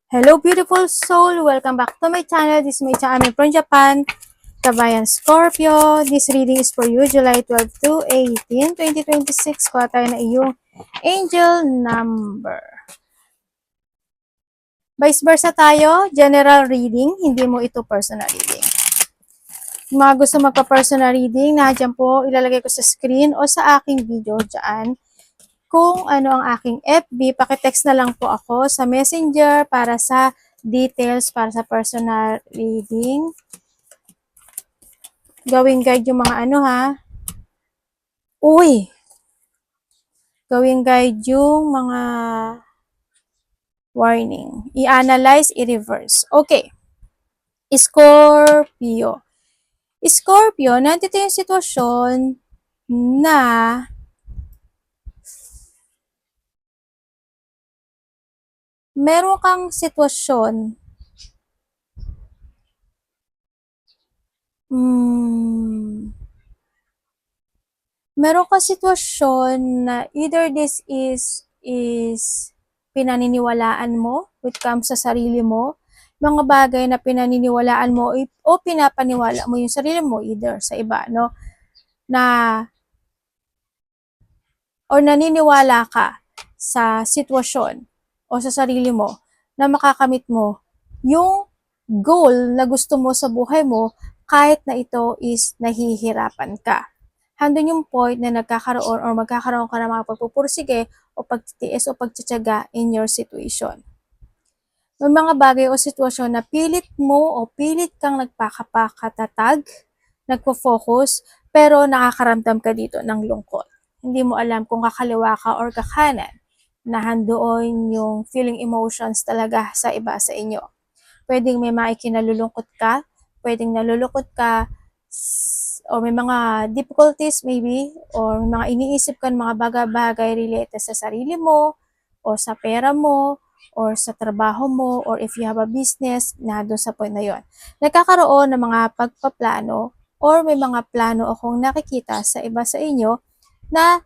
Hello, beautiful soul! Welcome back to my channel. This is my channel from Japan, Kabayan Scorpio. This reading is for you, July 12 to 18, 2026. Kuha tayo na iyong angel number. Vice versa tayo, general reading, hindi mo ito personal reading. Kung mga gusto magpa-personal reading, nandiyan po, ilalagay ko sa screen o sa aking video dyan. Kung ano ang aking FB, pakitext na lang po ako sa Messenger para sa details, para sa personal reading. Gawing guide yung mga ano ha. Uy! Gawing guide yung mga warning. I-analyze, i-reverse. Okay. Scorpio. Scorpio, nandito yung sitwasyon na meron kang sitwasyon meron kang sitwasyon na either this is pinaniniwalaan mo when it comes sa sarili mo, mga bagay na pinaniniwalaan mo o pinapaniwala mo yung sarili mo either sa iba, no? Na or naniniwala ka sa sitwasyon o sa sarili mo na makakamit mo yung goal na gusto mo sa buhay mo kahit na ito is nahihirapan ka. Handun yung point na nagkakaroon or magkakaroon ka ng mga pagpupursige o pagtitiis o pagtsatsaga in your situation. May mga bagay o sitwasyon na pilit mo o pilit kang nagpakapakatatag, nagpo-focus, pero nakakaramdam ka dito ng lungkot. Hindi mo alam kung kakaliwa ka or kakanan, na handoon yung feeling emotions talaga sa iba sa inyo. Pwedeng may mga ikinalulungkot ka, pwedeng nalulungkot ka, o may mga difficulties maybe, or may mga iniisip ka ng mga bagay-bagay related sa sarili mo, o sa pera mo, or sa trabaho mo, or if you have a business, na doon sa point na yon. Nagkakaroon ng mga pagpaplano, or may mga plano akong nakikita sa iba sa inyo, na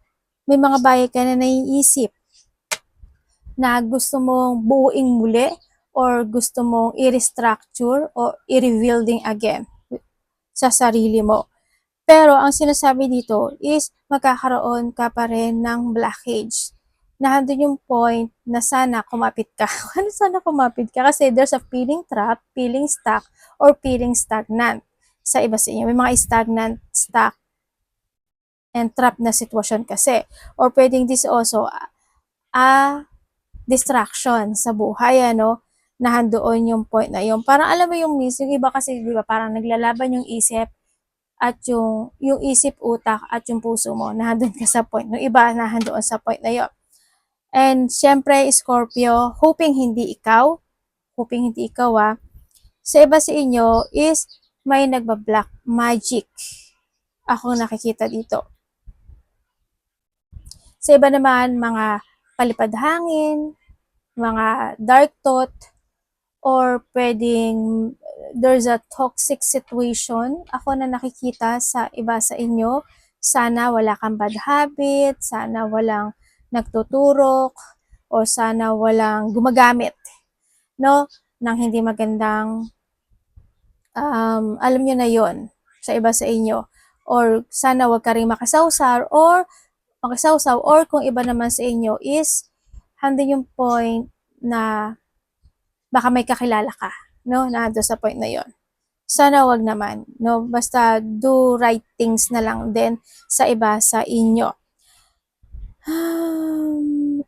may mga bagay ka na naiisip, na gusto mong buuing muli, or gusto mong i-restructure, or i-rebuilding again sa sarili mo. Pero ang sinasabi dito is magkakaroon ka pa rin ng blockage. Na handun yung point na sana kumapit ka. Ano sana kumapit ka? Kasi there's a feeling trap, feeling stuck, or feeling stagnant sa iba sa inyo. May mga stagnant, stuck, and trap na sitwasyon kasi. Or pwedeng this also a distraction sa buhay, ano? Na handoon yung point na yun. Parang alam mo yung miss, yung iba kasi, di ba, parang naglalaban yung isip at yung isip, utak, at yung puso mo, nahandun ka sa point. Yung iba, nahandoon sa point na yun. And, syempre, Scorpio, hoping hindi ikaw sa iba sa inyo is may nagba-black magic ako nakikita dito. Sa iba naman, mga palipad hangin, mga dark thought, or pwedeng there's a toxic situation ako na nakikita sa iba sa inyo. Sana wala kang bad habit, sana walang nagtuturok, o sana walang gumagamit, no, ng hindi magandang, alam nyo na yon sa iba sa inyo. Or sana wag ka rin makasawsaw, or kung iba naman sa inyo is handin yung point na baka may kakilala ka, no, na doon sa point na yon. Sana wag naman, no, basta do right things na lang din sa iba sa inyo.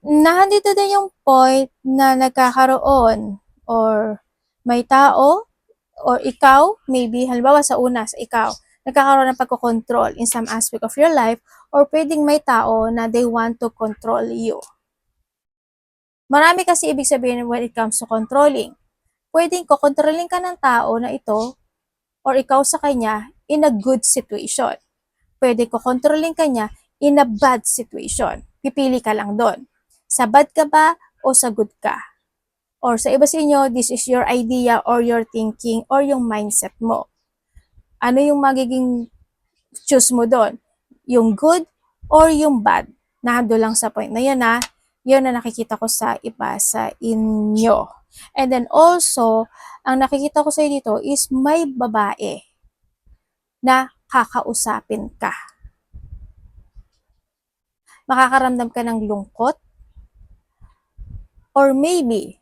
Nandito din yung point na nagkakaroon or may tao or ikaw, maybe, halimbawa sa una, sa ikaw, nagkakaroon ng pagkocontrol in some aspect of your life, or pwedeng may tao na they want to control you. Marami kasi ibig sabihin when it comes to controlling. Pwedeng kokontrolin ka ng tao na ito or ikaw sa kanya in a good situation. Pwede kokontrolin ka niya in a bad situation. Pipili ka lang doon. Sa bad ka ba o sa good ka? Or sa iba sa inyo, this is your idea or your thinking or yung mindset mo. Ano yung magiging choose mo doon? Yung good or yung bad? Nando lang sa point na yun, ha? Yun na nakikita ko sa iba sa inyo. And then also, ang nakikita ko sa dito is may babae na kakausapin ka. Makakaramdam ka ng lungkot, or maybe,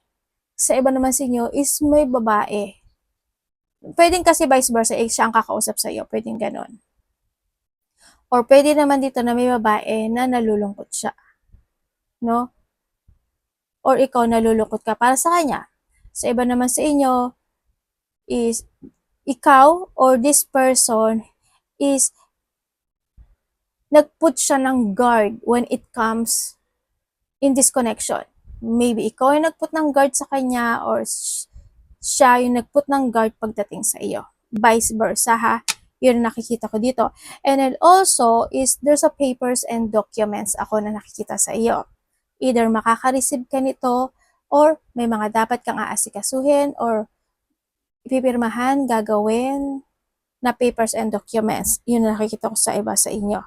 sa iba naman sa inyo is may babae. Pwedeng kasi vice versa, siya ang kakausap sa iyo. Pwedeng ganon. Or pwede naman dito na may babae na nalulungkot siya. No? Or ikaw nalulungkot ka para sa kanya. Sa iba naman sa inyo is ikaw or this person is nagput siya ng guard when it comes in this connection. Maybe ikaw yung nagput ng guard sa kanya or siya yung nagput ng guard pagdating sa iyo. Vice versa ha. Yun nakikita ko dito. And then also is there's a papers and documents ako na nakikita sa iyo. Either makaka-receive ka nito or may mga dapat kang aasikasuhin or ipipirmahan, gagawin na papers and documents. Yun na nakikita ko sa iba sa inyo.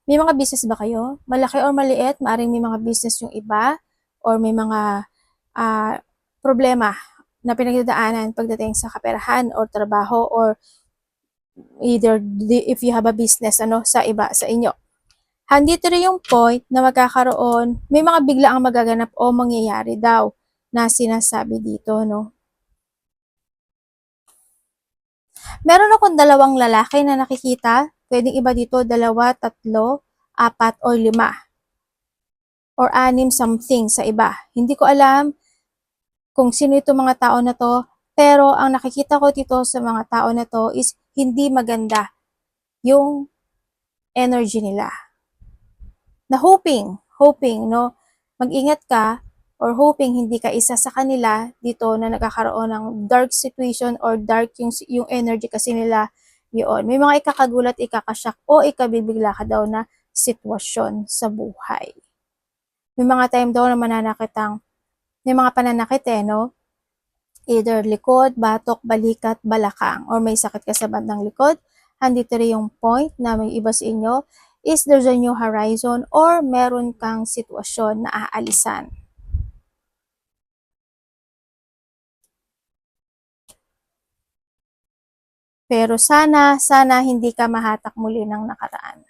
May mga business ba kayo? Malaki or maliit? Maaring may mga business yung iba or may mga problema na pinagdadaanan pagdating sa kaperahan or trabaho or either if you have a business sa iba sa inyo. Handito rin yung point na magkakaroon, may mga bigla ang magaganap o mangyayari daw na sinasabi dito, no? Meron akong dalawang lalaki na nakikita, pwedeng iba dito, 2, 3, 4, or 5. Or 6 something sa iba. Hindi ko alam kung sino itong mga tao na to, pero ang nakikita ko dito sa mga tao na to is hindi maganda yung energy nila. Na hoping, no, mag-ingat ka or hoping hindi ka isa sa kanila dito na nagkakaroon ng dark situation or dark yung energy kasi nila yun. May mga ikakagulat, ikakasyak o ikabibigla ka daw na sitwasyon sa buhay. May mga time daw na may mga pananakit no? Either likod, batok, balikat, balakang, or may sakit ka sa bandang likod. Handito rin yung point na may iba sa inyo is there's a new horizon or meron kang sitwasyon na aalisan. Pero sana hindi ka mahatak muli ng nakaraan.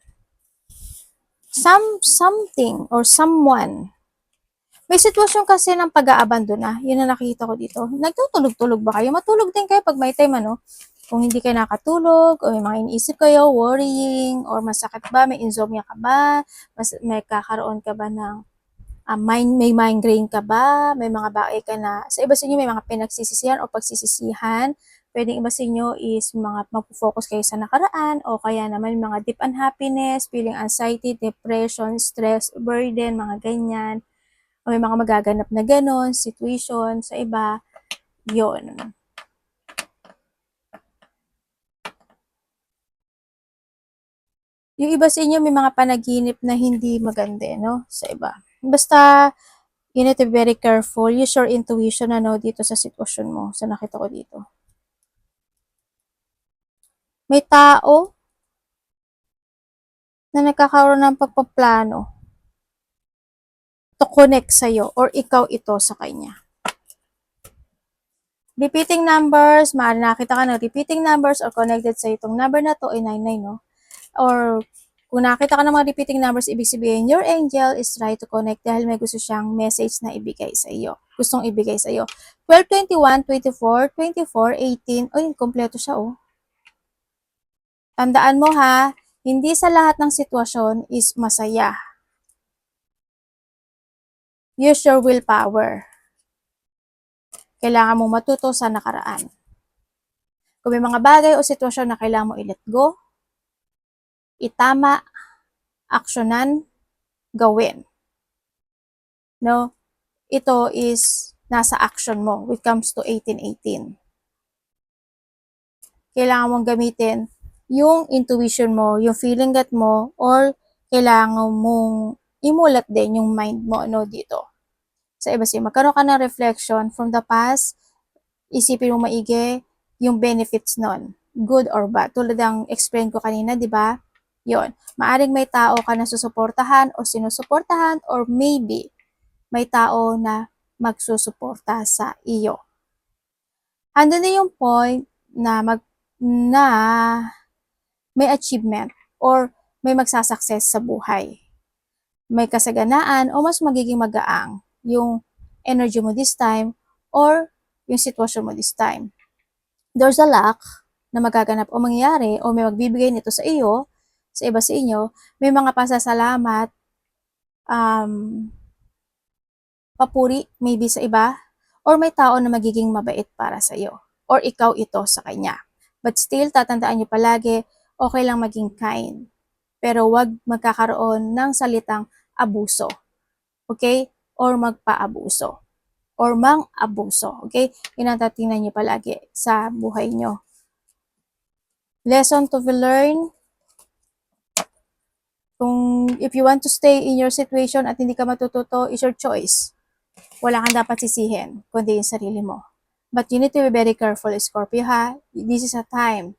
Something or someone. May sitwasyon kasi ng pag-aabandona. Yun na nakikita ko dito. Nagtutulog-tulog ba kayo? Matulog din kayo pag may time Kung hindi kayo nakatulog, o may mga iniisip kayo, worrying, or masakit ba, may insomnia ka ba, may kakaroon ka ba ng may migraine ka ba, may mga bagay ka na, sa iba sa inyo may mga pinagsisisihan o pagsisisihan, pwedeng iba sa inyo is mga magpo-focus kayo sa nakaraan, o kaya naman mga deep unhappiness, feeling anxiety, depression, stress, burden, mga ganyan, o may mga magaganap na ganon, situation sa iba, yon. Yung iba sa inyo may mga panaginip na hindi maganda, no? Sa iba. Basta, you need to be very careful. Use your intuition, dito sa sitwasyon mo. Sa nakita ko dito. May tao na nagkakaroon ng pagpaplano to connect sa'yo or ikaw ito sa kanya. Repeating numbers, maaari nakita ka ng repeating numbers or connected sa itong number na to ay 99, no? Or kung nakita ka ng mga repeating numbers, ibig sabihin, your angel is trying to connect dahil may gusto siyang message na ibigay sa iyo. Gustong ibigay sa iyo. 12, 21, 24, 24, 18. Oy, kompleto siya, oh. Tandaan mo ha, hindi sa lahat ng sitwasyon is masaya. Use your willpower. Kailangan mong matuto sa nakaraan. Kung may mga bagay o sitwasyon na kailangan mo i-let go, itama, aksyonan, gawin. No? Ito is nasa action mo when it comes to 1818. Kailangan mong gamitin yung intuition mo, yung feeling gut mo, or kailangan mong imulat din yung mind mo dito. Sa iba siya, magkaroon ka ng reflection from the past, isipin mo maigi yung benefits nun, good or bad. Tulad ng explain ko kanina, di ba? Yon. Maaring may tao ka na susuportahan o sinusuportahan, or maybe may tao na magsusuporta sa iyo. Andun na yung point na may achievement or may magsasucess sa buhay. May kasaganaan o mas magiging magaang yung energy mo this time or yung sitwasyon mo this time. There's a luck na magaganap o mangyayari o may magbibigay nito sa iyo, sa iba sa inyo, may mga pasasalamat, papuri maybe sa iba, or may tao na magiging mabait para sa iyo, or ikaw ito sa kanya. But still, tatandaan nyo palagi, okay lang maging kind. Pero wag magkakaroon ng salitang abuso. Okay? Or magpaabuso. Or mang-abuso. Okay? Yun ang tatingnan nyo palagi sa buhay nyo. Lesson to be learned. Kung if you want to stay in your situation at hindi ka matututo, is your choice. Wala kang dapat sisihin, kundi yung sarili mo. But you need to be very careful, Scorpio, ha? This is a time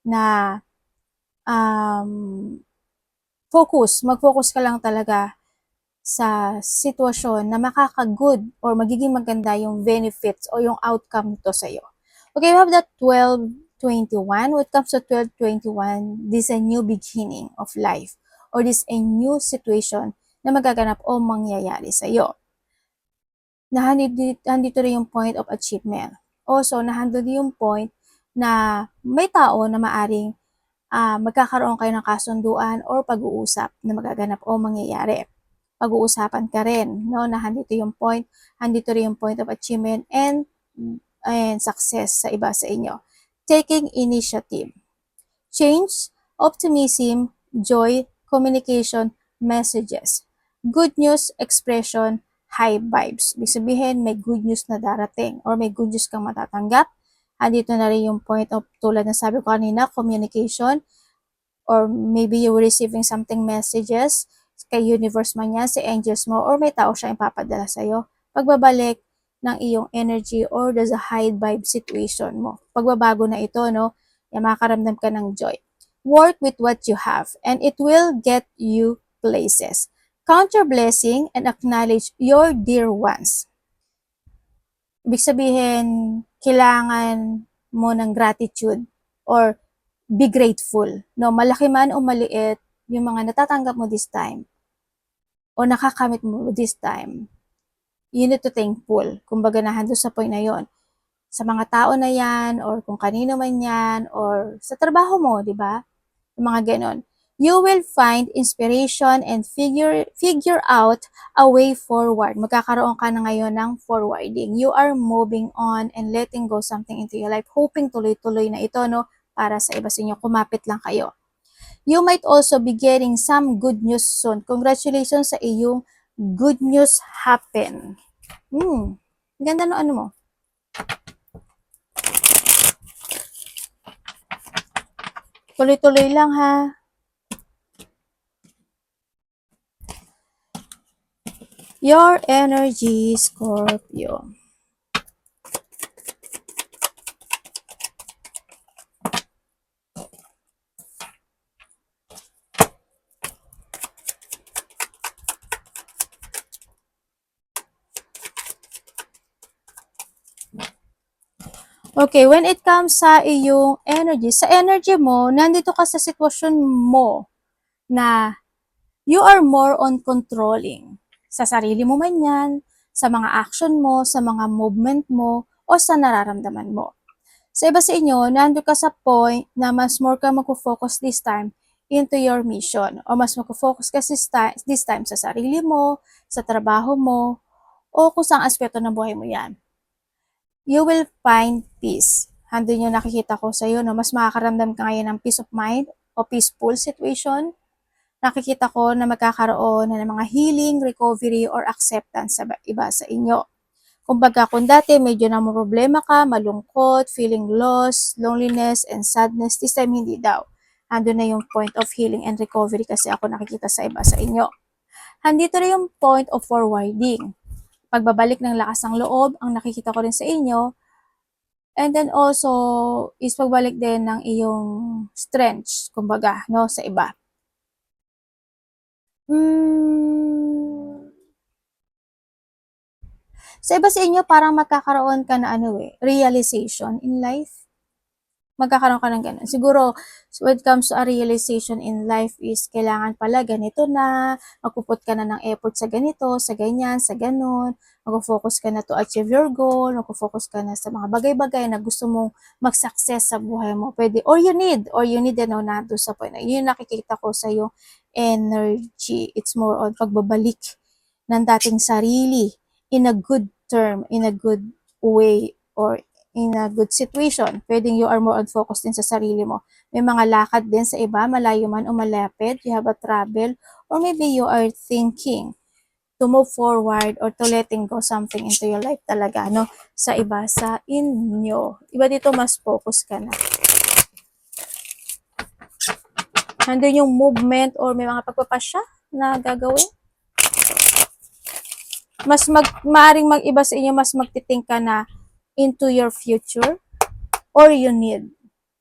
na mag-focus ka lang talaga sa sitwasyon na makaka-good or magiging maganda yung benefits o yung outcome nito sa'yo. Okay, we have that 12-21. When it comes to 12-21, this is a new beginning of life or this is a new situation na magaganap o mangyayari sa'yo. Nandito rin yung point of achievement. Also, nandito yung point na may tao na maaring magkakaroon kayo ng kasunduan or pag-uusap na magaganap o mangyayari. Pag-uusapan ka rin, no? Nandito yung point, nandito rin yung point of achievement and success sa iba sa inyo. Taking initiative. Change, optimism, joy, communication, messages. Good news, expression, high vibes. Ibig sabihin, may good news na darating or may good news kang matatanggap. Andito na rin yung point of, tulad na sabi ko kanina, communication, or maybe you were receiving something messages kay universe man yan, si angels mo, or may tao siya ipapadala sa'yo. Pagbabalik ng iyong energy or there's a high vibe situation mo. Pagbabago na ito, no? Yan, makakaramdam ka ng joy. Work with what you have and it will get you places. Count your blessing and acknowledge your dear ones. Ibig sabihin, kailangan mo ng gratitude or be grateful. No, malaki man o maliit, yung mga natatanggap mo this time o nakakamit mo this time, you need to thankful. Kumbaga nahando sa point na yon. Sa mga tao na yan or kung kanino man yan or sa trabaho mo, di ba? Yung mga ganon. You will find inspiration and figure out a way forward. Magkakaroon ka na ngayon ng forwarding. You are moving on and letting go something into your life. Hoping tuloy-tuloy na ito, no? Para sa iba sa inyo, kumapit lang kayo. You might also be getting some good news soon. Congratulations sa iyong good news happen. Ganda no ano mo. Tuloy-tuloy lang ha. Your energy, Scorpio. Okay, when it comes sa iyong energy, sa energy mo, nandito ka sa sitwasyon mo na you are more on controlling. Sa sarili mo man yan, sa mga action mo, sa mga movement mo, o sa nararamdaman mo. Sa iba sa inyo, nandito ka sa point na mas more ka mag-focus this time into your mission. O mas mag-focus ka this time sa sarili mo, sa trabaho mo, o kung saang aspeto ng buhay mo yan. You will find peace. Handun yung nakikita ko sa iyo, no? Mas makakaramdam ka ngayon ng peace of mind o peaceful situation. Nakikita ko na magkakaroon na ng mga healing, recovery, or acceptance sa iba sa inyo. Kumbaga, kung dati medyo na problema ka, malungkot, feeling lost, loneliness, and sadness, this time hindi daw. Handun na yung point of healing and recovery kasi ako nakikita sa iba sa inyo. Handito na yung point of forwarding. Pagbabalik ng lakas ng loob, ang nakikita ko rin sa inyo. And then also, is pagbalik din ng iyong strength, kumbaga, no, sa iba. Hmm, sa iba sa inyo parang magkakaroon ka na ano realization in life. Magkakaroon ka ng gano'n. Siguro, when it comes to a realization in life is kailangan pala ganito na, magpuput ka na ng effort sa ganito, sa ganyan, sa gano'n, magfo-focus ka na to achieve your goal, magfo-focus ka na sa mga bagay-bagay na gusto mong mag-success sa buhay mo. Pwede, or you need na nandun sa point. Yun yung nakikita ko sa yung energy. It's more on pagbabalik ng dating sarili in a good term, in a good way, or in a good situation. Pwedeng you are more on focus din sa sarili mo. May mga lakad din sa iba, malayo man o malapit, you have a travel, or maybe you are thinking to move forward or to letting go something into your life talaga, no? Sa iba, sa inyo. Iba dito, mas focus ka na. Nandun yung movement or may mga pagpapasya na gagawin. Maaring mag-iba sa inyo, mas magtiting ka na into your future or you need.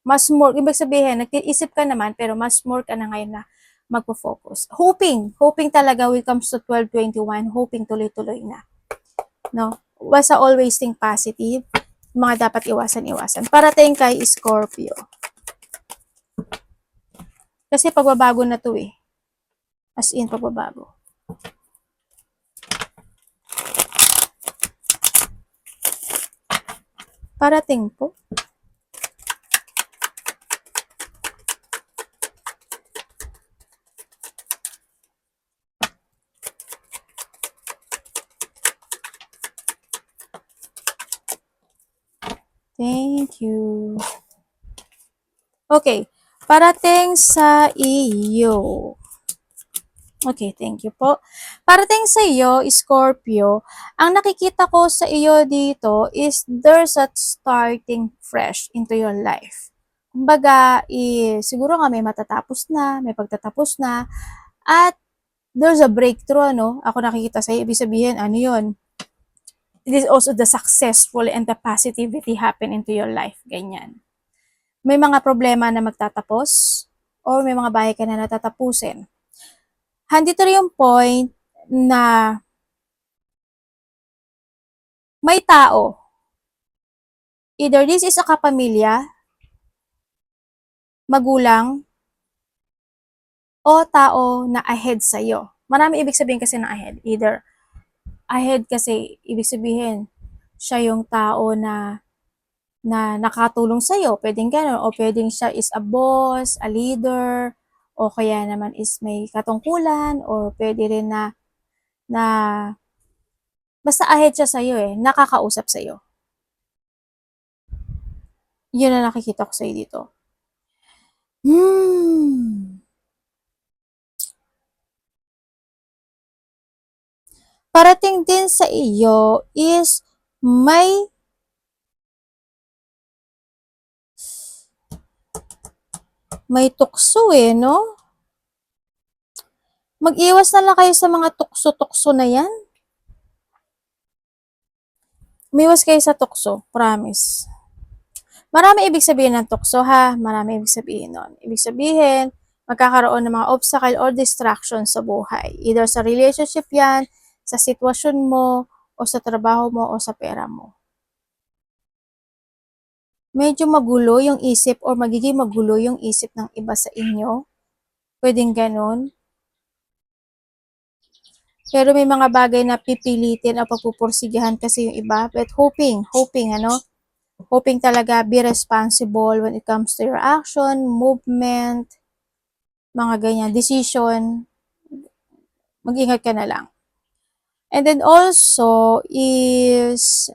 Mas more, ibig sabihin, nag-iisip ka naman, pero mas more ka na ngayon na magpo-focus. Hoping talaga when it comes to 12/21, hoping tuloy-tuloy na. No? Basta always think positive. Mga dapat iwasan. Parating kay Scorpio. Kasi pagbabago na to eh. As in, pagbabago. Parating po. Thank you. Okay. Parating sa iyo. Okay, thank you po. Parating sa iyo, Scorpio, ang nakikita ko sa iyo dito is there's a starting fresh into your life. Kumbaga, siguro nga may matatapos na, may pagtatapos na, at there's a breakthrough, ano? Ako nakikita sa iyo, ibig sabihin, ano yun? It is also the successful and the positivity happen into your life. Ganyan. May mga problema na magtatapos or may mga bahay ka na natatapusin. Handito rin yung point na may tao. Either this is a kapamilya, magulang, o tao na ahead sa'yo. Marami ibig sabihin kasi ng ahead. Either ahead kasi ibig sabihin siya yung tao na nakatulong sa'yo. Pwedeng gano'n. O pwedeng siya is a boss, a leader, o kaya naman is may katungkulan, or pwede rin na basta ahead siya sa'yo nakakausap sa'yo. Yun na nakikita ko sa'yo dito. Parating din sa iyo is may tukso no? Mag-iwas na lang kayo sa mga tukso-tukso na yan. Umiwas kayo sa tukso, promise. Marami ibig sabihin ng tukso ha, marami ibig sabihin nun. Ibig sabihin, magkakaroon ng mga obstacle or distraction sa buhay. Either sa relationship yan, sa sitwasyon mo, o sa trabaho mo, o sa pera mo. Medyo magulo yung isip or magiging magulo yung isip ng iba sa inyo. Pwedeng ganun. Pero may mga bagay na pipilitin o pagpupursigahan kasi yung iba. But hoping, hoping talaga be responsible when it comes to your action, movement, mga ganyan, decision. Mag-ingat ka na lang. And then also is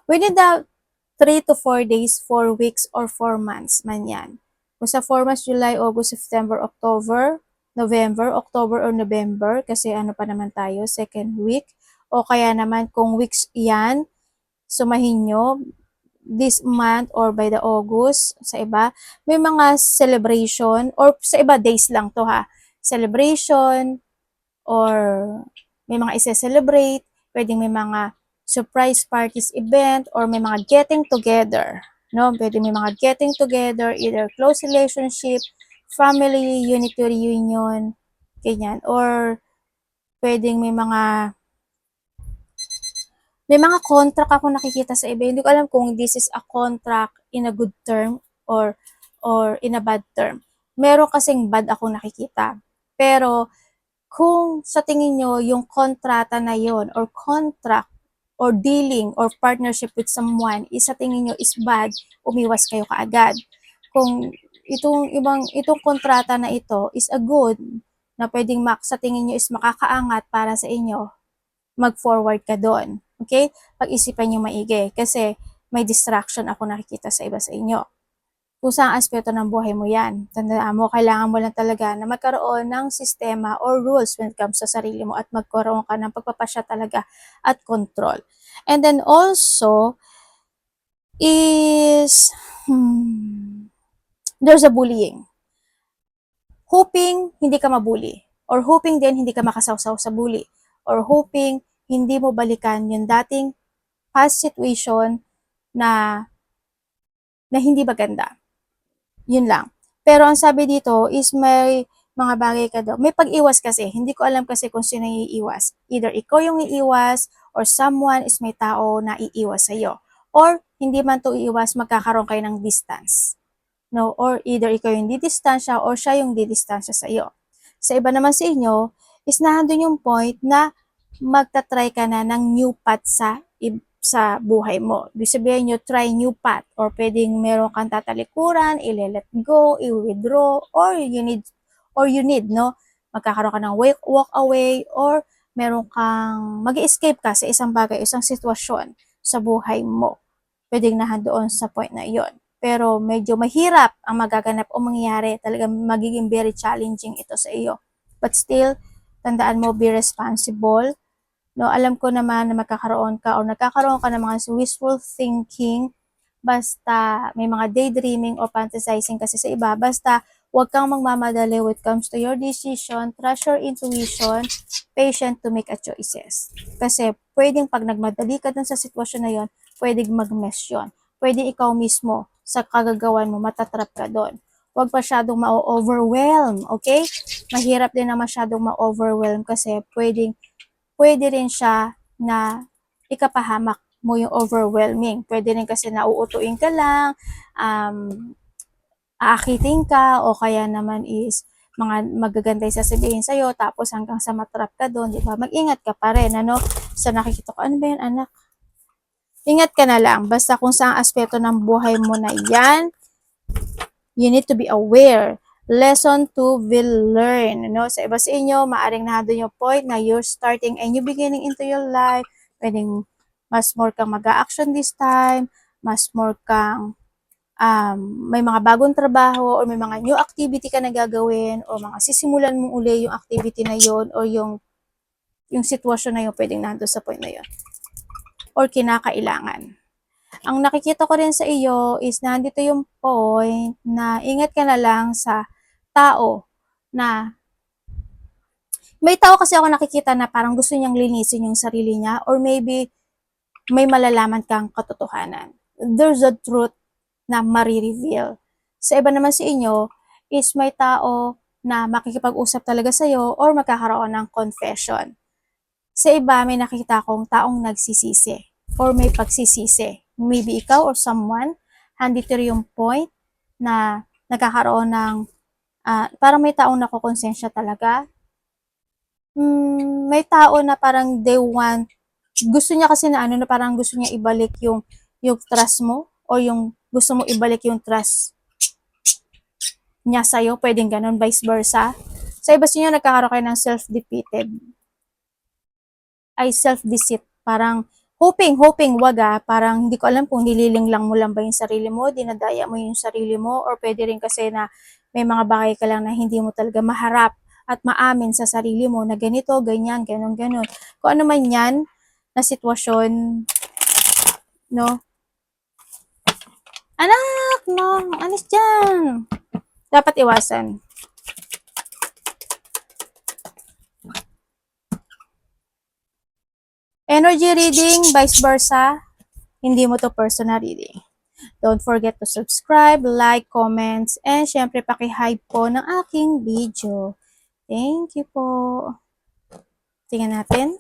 within the 3 to 4 days, 4 weeks, or 4 months man yan. Kung sa 4 months, July, August, September, October, November, October or November, kasi ano pa naman tayo, second week, o kaya naman kung weeks yan, sumahin nyo, this month or by the August, sa iba, may mga celebration, or sa iba days lang to ha, celebration, or may mga isa-celebrate, pwedeng may mga surprise parties event, or may mga getting together, no? Pwede may mga getting together, either close relationship, family unity reunion, ganyan. Or pwedeng may mga contract ako nakikita sa iba. Hindi ko alam kung this is a contract in a good term or in a bad term. Meron kasing bad ako nakikita. Pero kung sa tingin nyo yung kontrata na yon or contract or dealing or partnership with someone is sa tingin nyo is bad, umiwas kayo kaagad. Kung itong kontrata na ito is a good na pwedeng sa tingin nyo is makakaangat para sa inyo, mag-forward ka doon. Okay? Pag-isipan nyo maigi kasi may distraction ako nakikita sa iba sa inyo. Kung saan aspeto ng buhay mo yan. Tandaan mo, kailangan mo lang talaga na magkaroon ng sistema or rules when it comes sa sarili mo at magkaroon ka ng pagpapasya talaga at control. And then also, is, there's a bullying. Hoping hindi ka mabully. Or hoping din hindi ka makasawsaw sa bully. Or hoping hindi mo balikan yung dating past situation na hindi maganda. Yun lang. Pero ang sabi dito is may mga bagay ka daw. May pag-iwas kasi. Hindi ko alam kasi kung sino yung iiwas. Either ikaw yung iiwas or someone is may tao na iiwas sa'yo. Or hindi man to iiwas, magkakaroon kayo ng distance. No? Or either ikaw yung didistansya or siya yung didistansya sa'yo. Sa iba naman sa inyo, is nahandun yung point na magta-try ka na ng new path sa buhay mo. Ibig sabihin nyo, try new path or pwedeng meron kang tatalikuran, i-let go, i-withdraw, or you need, no? Magkakaroon ka ng walk away or meron kang mag-escape ka sa isang bagay, isang sitwasyon sa buhay mo. Pwedeng nahandoon sa point na iyon. Pero medyo mahirap ang magaganap o mangyayari. Talagang magiging very challenging ito sa iyo. But still, tandaan mo, be responsible. No, alam ko naman na magkakaroon ka o nagkakaroon ka ng mga wishful thinking, basta may mga daydreaming or fantasizing kasi sa iba, basta huwag kang magmamadali when it comes to your decision, trust your intuition, patient to make a choices. Kasi pwedeng pag nagmadali ka dun sa sitwasyon na yon, pwedeng mag-mess yun. Pwedeng ikaw mismo sa kagagawan mo, matatrap ka doon. Huwag masyadong ma-overwhelm, okay? Mahirap din na masyadong ma-overwhelm kasi pwede rin siya na ikapahamak mo yung overwhelming. Pwede rin kasi nauutuin ka lang, aakitin ka, o kaya naman is mga magaganda yung sasabihin sa'yo, tapos hanggang sa matrap ka doon, di ba? Mag-ingat ka pa rin, ano? Sa nakikita ko, ano ba yan, anak? Ingat ka na lang. Basta kung saang aspeto ng buhay mo na yan, you need to be aware. Lesson 2 will learn. No? Sa iba sa inyo, maaring nandun yung point na you're starting a new beginning into your life. Pwedeng mas more kang mag-a-action this time, mas more kang may mga bagong trabaho or may mga new activity ka na gagawin o mga sisimulan mo uli yung activity na yon or yung sitwasyon na yun pwedeng nandun sa point na yun or kinakailangan. Ang nakikita ko rin sa iyo is nandito yung point na ingat ka na lang sa tao na may tao kasi ako nakikita na parang gusto niyang linisin yung sarili niya or maybe may malalaman kang katotohanan. There's a truth na marireveal. Sa iba naman sa inyo is may tao na makikipag-usap talaga sa'yo or magkakaroon ng confession. Sa iba, may nakikita akong taong nagsisisi or may pagsisisi. Maybe ikaw or someone, handito yung point na nagkakaroon ng parang may taong nakukonsensya talaga. May tao na parang they want, gusto niya kasi na na parang gusto niya ibalik yung trust mo o yung gusto mo ibalik yung trust niya sa'yo, pwedeng ganun, vice versa. Sa iba sa inyo, nagkakaroon kayo ng self-defeated. Ay self-deceit. Parang hoping, wag parang hindi ko alam kung nililing lang mo lang ba yung sarili mo, dinadaya mo yung sarili mo, or pwede rin kasi na may mga bagay ka lang na hindi mo talaga maharap at maamin sa sarili mo na ganito, ganyan, ganon. Kung ano man yan na sitwasyon, no? Anak, no, alis dyan. Dapat iwasan. Energy reading, vice versa, hindi mo to personal reading. Don't forget to subscribe, like, comments, and syempre paki-hype po ng aking video. Thank you po. Tingnan natin.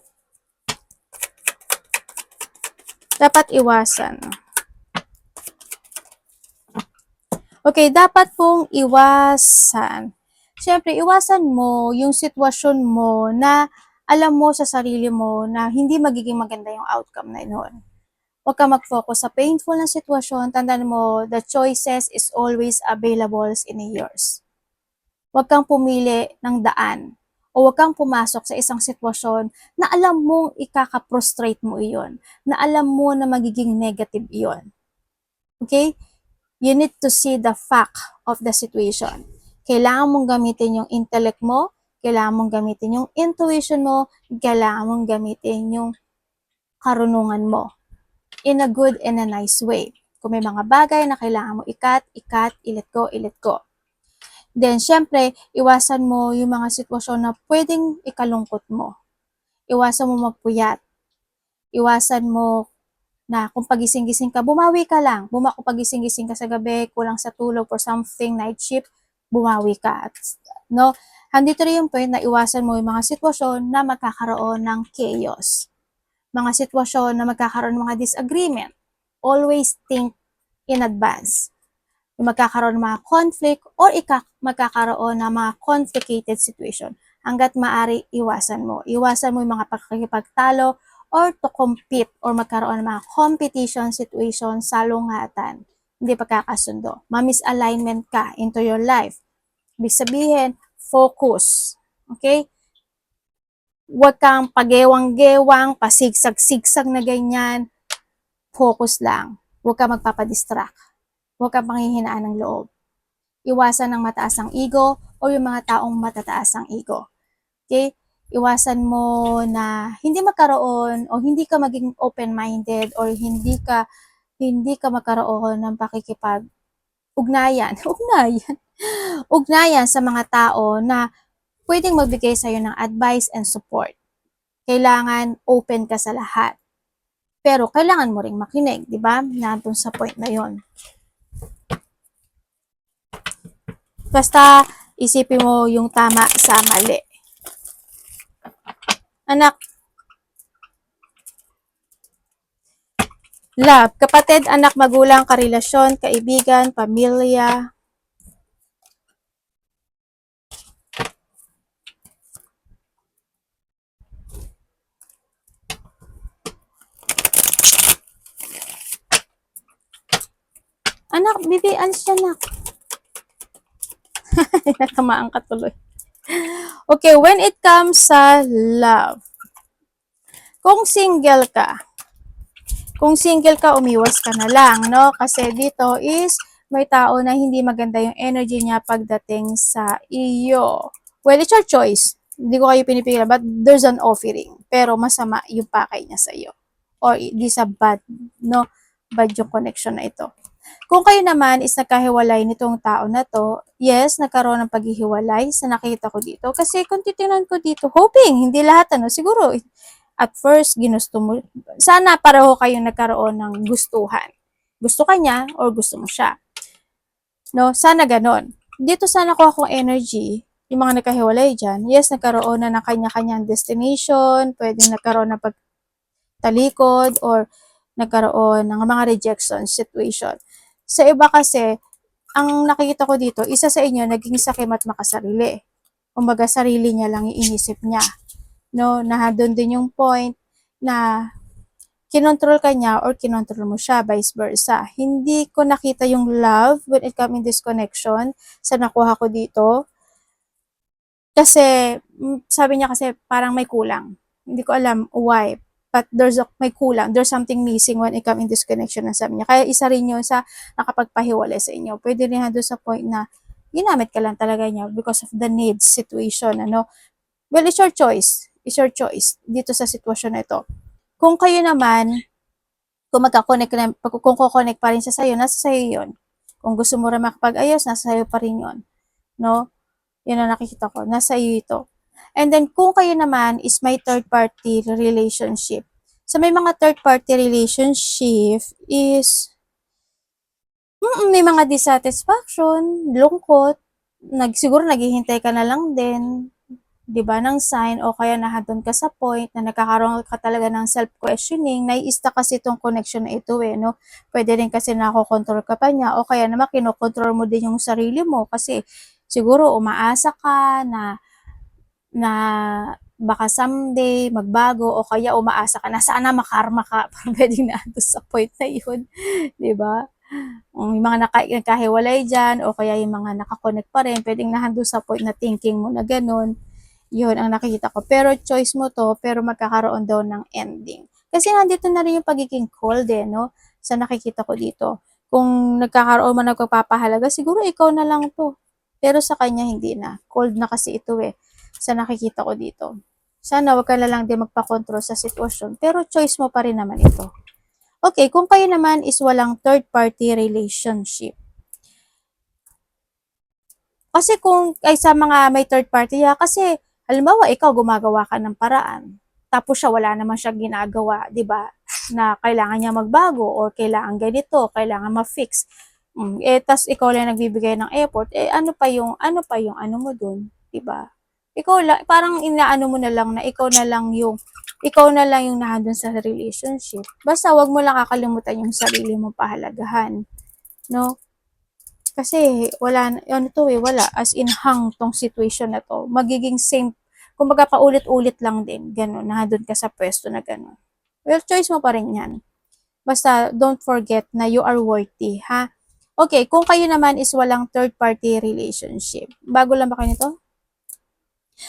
Dapat iwasan. Okay, dapat pong iwasan. Siyempre, iwasan mo yung sitwasyon mo na alam mo sa sarili mo na hindi magiging maganda yung outcome na yun. Huwag ka mag-focus sa painful na sitwasyon. Tandaan mo, the choices is always available in yours. Huwag kang pumili ng daan o huwag kang pumasok sa isang sitwasyon na alam mong ikaka-frustrate mo iyon, na alam mo na magiging negative iyon. Okay? You need to see the fact of the situation. Kailangan mong gamitin yung intellect mo, kailangan mong gamitin yung intuition mo, kailangan mong gamitin yung karunungan mo in a good and a nice way. Kung may mga bagay na kailangan mo ikat, i-let go. Then, syempre, iwasan mo yung mga sitwasyon na pwedeng ikalungkot mo. Iwasan mo magpuyat. Iwasan mo na kung pagising-gising ka, bumawi ka lang. Kung pagising-gising ka sa gabi, kulang sa tulog or something, night shift, bumawi ka. No? Handito rin yung point na iwasan mo yung mga sitwasyon na magkakaroon ng chaos. Mga sitwasyon na magkakaroon ng mga disagreement. Always think in advance. Yung magkakaroon ng mga conflict or magkakaroon ng mga complicated situation. Hanggat maaari, iwasan mo. Iwasan mo yung mga pagkakipagtalo or to compete or magkaroon ng mga competition situation sa lungatan. Hindi pagkakasundo. Ma-misalignment ka into your life. Ibig sabihin, focus. Okay? Huwag kang pagewang-gewang, pasigsag-sigsag na ganyan. Focus lang. Huwag kang magpapadistract. Huwag kang panghihinaan ng loob. Iwasan ng mataas ang ego o yung mga taong matataas ang ego. Okay? Iwasan mo na hindi magkaroon o hindi ka maging open-minded or hindi ka magkaroon ng pakikipag-ugnayan ugnayan sa mga tao na pwedeng magbigay sa'yo ng advice and support. Kailangan open ka sa lahat. Pero kailangan mo ring makinig, di ba? Nandun sa point na yon. Basta isipin mo yung tama sa mali. Anak, love, kapatid, anak, magulang, karelasyon, kaibigan, pamilya. Anak, bibian siya, anak. Tamaan ka tuloy. Okay, when it comes sa love, kung single ka, umiwas ka na lang, no? Kasi dito is may tao na hindi maganda yung energy niya pagdating sa iyo. Well, it's your choice. Hindi ko kayo pinipigilan, but there's an offering. Pero masama yung pakay niya sa iyo. Or di sa bad, no? Bad yung connection na ito. Kung kayo naman is nagkahiwalay nitong tao na to, yes, nagkaroon ng paghihiwalay sa nakita ko dito. Kasi kung titingnan ko dito, hoping, hindi lahat, siguro, at first, ginusto mo, sana pareho kayong nagkaroon ng gustuhan. Gusto ka niya or gusto mo siya. No, sana ganon. Dito sana ko akong energy, yung mga nagkahiwalay dyan, yes, nagkaroon na ng kanya-kanyang destination, pwedeng nagkaroon ng pagtalikod, or nagkaroon ng mga rejection situation. Sa iba kasi, ang nakikita ko dito, isa sa inyo, naging sakim at makasarili. Kumbaga, sarili niya lang iinisip niya. No, na doon din yung point na kinontrol ka niya or kinontrol mo siya, vice versa. Hindi ko nakita yung love when it comes in this connection sa nakuha ko dito. Kasi, sabi niya kasi parang may kulang. Hindi ko alam why. But may kulang. There's something missing when it comes in this connection na sabi niya. Kaya isa rin yun sa nakapagpahiwalay sa inyo. Pwede rin doon sa point na ginamit ka lang talaga niya because of the needs situation. Well, it's your choice. It's your choice dito sa sitwasyon na ito. Kung kayo naman, kung kukonect pa rin siya sa'yo, nasa sa'yo yun. Kung gusto mo rin makapag-ayos, nasa sa'yo pa rin yun. No? Yun ang nakikita ko. Nasa iyo ito. And then, kung kayo naman is may third-party relationship. So, may mga third-party relationship is May mga dissatisfaction, lungkot, siguro naghihintay ka na lang din, 'di ba, ng sign o kaya nandun ka sa point na nagkakaroon ka talaga ng self-questioning, nai-stuck kasi itong connection na ito eh, no? Pwede rin kasi nakokontrol ka pa niya o kaya naman kinokontrol mo din yung sarili mo kasi siguro umaasa ka na baka someday magbago o kaya umaasa ka na sana makarma ka para pwedeng naandun sa point na yun, 'di ba? Yung mga nagkahiwalay dyan o kaya yung mga nakakonect pa rin, pwedeng nahandun sa point na thinking mo na ganun. Yun ang nakikita ko. Pero choice mo to, pero magkakaroon daw ng ending. Kasi nandito na rin yung pagiging cold eh, no? Sa nakikita ko dito. Kung nagkakaroon man nagpapahalaga, siguro ikaw na lang to. Pero sa kanya hindi na. Cold na kasi ito eh. Sa nakikita ko dito. Sana wag ka na lang din magpa-control sa sitwasyon. Pero choice mo pa rin naman ito. Okay, kung kayo naman is walang third party relationship. Kasi kung ay sa mga may third party, kasi halimbawa ikaw gumagawa ka ng paraan, tapos siya wala naman siyang ginagawa, 'di ba? Na kailangan niya magbago or kailangan ganito, kailangan ma-fix. Tas ikaw lang nagbibigay ng effort, ano pa yung ano mo dun, 'di ba? Ikaw lang, parang inaano mo na lang na ikaw na lang yung nandun sa relationship. Basta wag mo lang kakalimutan yung sarili mo pahalagahan, no? Kasi wala, ano to eh, wala. As in hang tong situation na to. Magiging same, kumbaga paulit-ulit lang din. Ganun, nandun ka sa pwesto na ganun. Well, choice mo pa rin yan. Basta, don't forget na you are worthy, ha? Okay, kung kayo naman is walang third-party relationship. Bago lang ba kayo nito?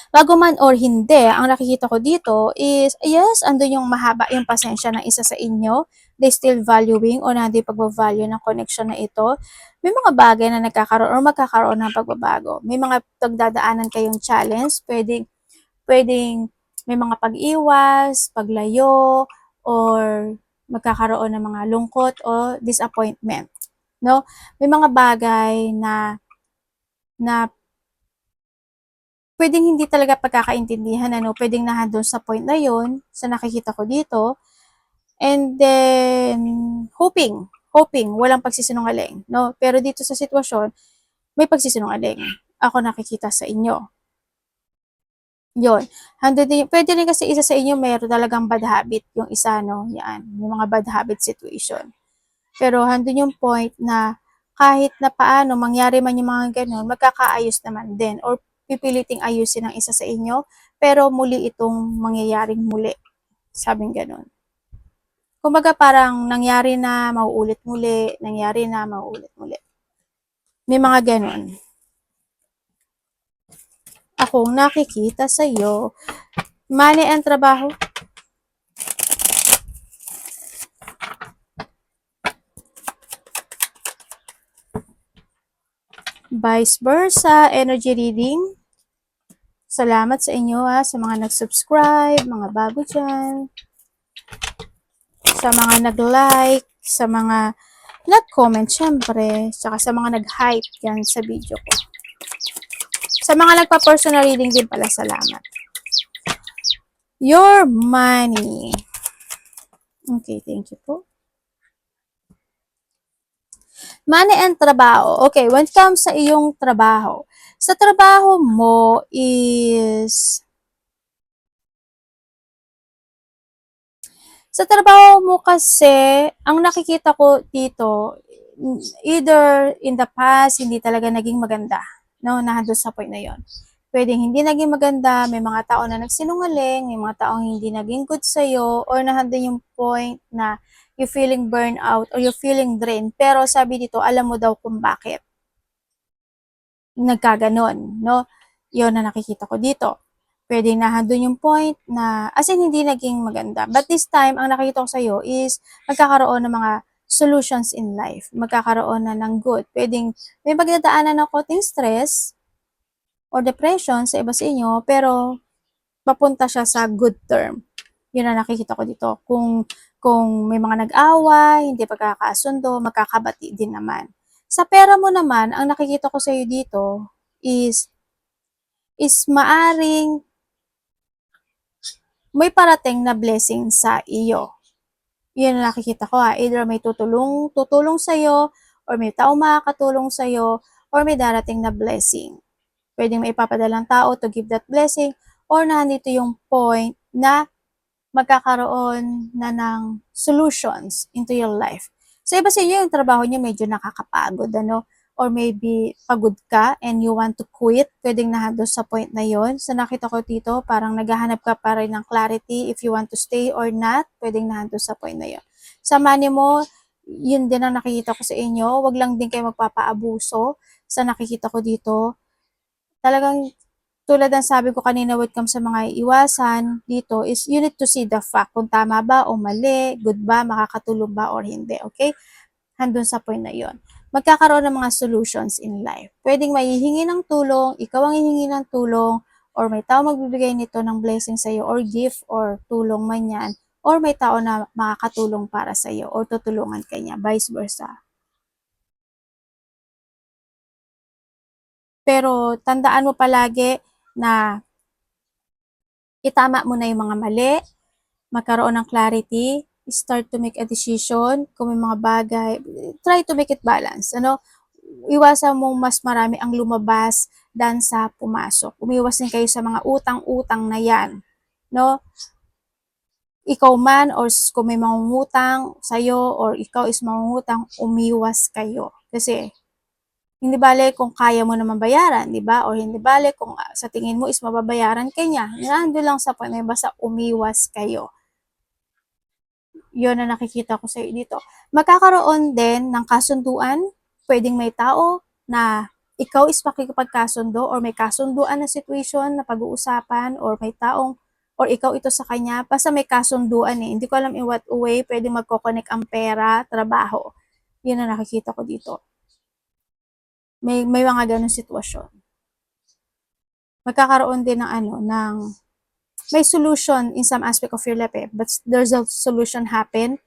Bago man or hindi, ang nakikita ko dito is, yes, andun yung mahaba yung pasensya ng isa sa inyo. They still valuing o nandun yung pagbavalue ng connection na ito. May mga bagay na nagkakaroon or magkakaroon ng pagbabago. May mga pagdadaanan kayong challenge, pwedeng may mga pag-iwas, paglayo, or magkakaroon ng mga lungkot o disappointment. No? May mga bagay na pwedeng hindi talaga pagkakaintindihan, ano, pwedeng nandun sa point na yon sa nakikita ko dito. And then, hoping, walang pagsisinungaling, no? Pero dito sa sitwasyon, may pagsisinungaling. Ako nakikita sa inyo. Yon. Pwede rin kasi isa sa inyo mayroon talagang bad habit, yung isa, no? Yan, yung mga bad habit situation. Pero handun yung point na kahit na paano mangyari man yung mga ganun, magkakaayos naman din or pipiliting ayusin ng isa sa inyo, pero muli itong mangyayaring muli. Sabing ganun. Kumbaga parang nangyari na, mauulit muli, nangyari na, mauulit muli. May mga ganun. Akong nakikita sa iyo, money and trabaho. Vice versa, energy reading. Salamat sa inyo sa mga nag-subscribe, mga bago dyan, sa mga nag-like, sa mga nag-comment syempre, saka sa mga nag-hype yan sa video ko. Sa mga nagpa-personal reading din pala, salamat. Your money. Okay, thank you po. Money and trabaho. Okay, when it comes sa iyong trabaho, sa trabaho mo is, sa trabaho mo kasi, ang nakikita ko dito, either in the past, hindi talaga naging maganda. No, nandun sa point na yon. Pwedeng hindi naging maganda, may mga tao na nagsinungaling, may mga taong hindi naging good sa'yo, or nandun yung point na you feeling burnout or you feeling drained. Pero sabi dito, alam mo daw kung bakit nagkaganon, no? Yon na nakikita ko dito. Pwedeng nandun yung point na, as in, hindi naging maganda. But this time, ang nakikita ko sa'yo is, magkakaroon ng mga solutions in life. Magkakaroon na ng good. Pwedeng may pagdadaanan ng konting stress or depression sa iba sa inyo, pero papunta siya sa good term. Yun ang nakikita ko dito. Kung may mga nag-away, hindi pagkakasundo, magkakabati din naman. Sa pera mo naman, ang nakikita ko sa iyo dito is maaring may parating na blessing sa iyo. Yun ang nakikita ko Either may tutulong sa iyo or may taong makakatulong sa'yo, or may darating na blessing. Pwedeng may ipapadalang tao to give that blessing, or nandito yung point na magkakaroon na ng solutions into your life. So, iba sa inyo yung trabaho niyo medyo nakakapagod, ano? Or maybe pagod ka and you want to quit, pwedeng nahando sa point na yon. So, nakita ko dito, parang naghahanap ka pa rin ng clarity if you want to stay or not, pwedeng nahando sa point na yon. Sa money mo, yun din ang nakikita ko sa inyo. Wag lang din kayo magpapaabuso sa nakikita ko dito. Talagang tulad ng sabi ko kanina, when it comes sa mga iwasan dito is you need to see the fact kung tama ba o mali, good ba, makakatulong ba or hindi, okay? Handun sa point na yon. Magkakaroon ng mga solutions in life. Pwedeng maihingi ng tulong, ikaw ang hihingi ng tulong, or may tao magbibigay nito ng blessing sa'yo, or gift, or tulong man yan, or may tao na makakatulong para sa'yo, or tutulungan ka niya, vice versa. Pero tandaan mo palagi na itama mo na yung mga mali, magkaroon ng clarity, start to make a decision, kung may mga bagay, try to make it balance. Ano? Iwasan mong mas marami ang lumabas than sa pumasok. Umiwas din kayo sa mga utang-utang na yan. No? Ikaw man or kung may mangungutang sa'yo or ikaw is mangungutang, umiwas kayo. Kasi hindi bale kung kaya mo naman bayaran, di ba? Or hindi bale kung sa tingin mo is mababayaran ka niya. Nandun lang sa point na basta umiwas kayo. Yun na nakikita ko sa iyo dito. Magkakaroon din ng kasunduan. Pwedeng may tao na ikaw is makikipagkasundo or may kasunduan na situation na pag-uusapan or may taong or ikaw ito sa kanya. Basta may kasunduan eh. Hindi ko alam in what way pwedeng magkoconnect ang pera, trabaho. Yun na nakikita ko dito. May mga ganong sitwasyon. Magkakaroon din ng may solution in some aspect of your life eh, but there's a solution happen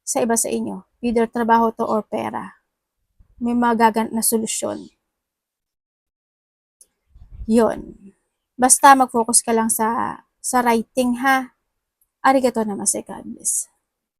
sa iba sa inyo. Either trabaho to or pera. May magaganap na solusyon. Yun. Basta mag-focus ka lang sa writing ha. Arigato namaste, God bless.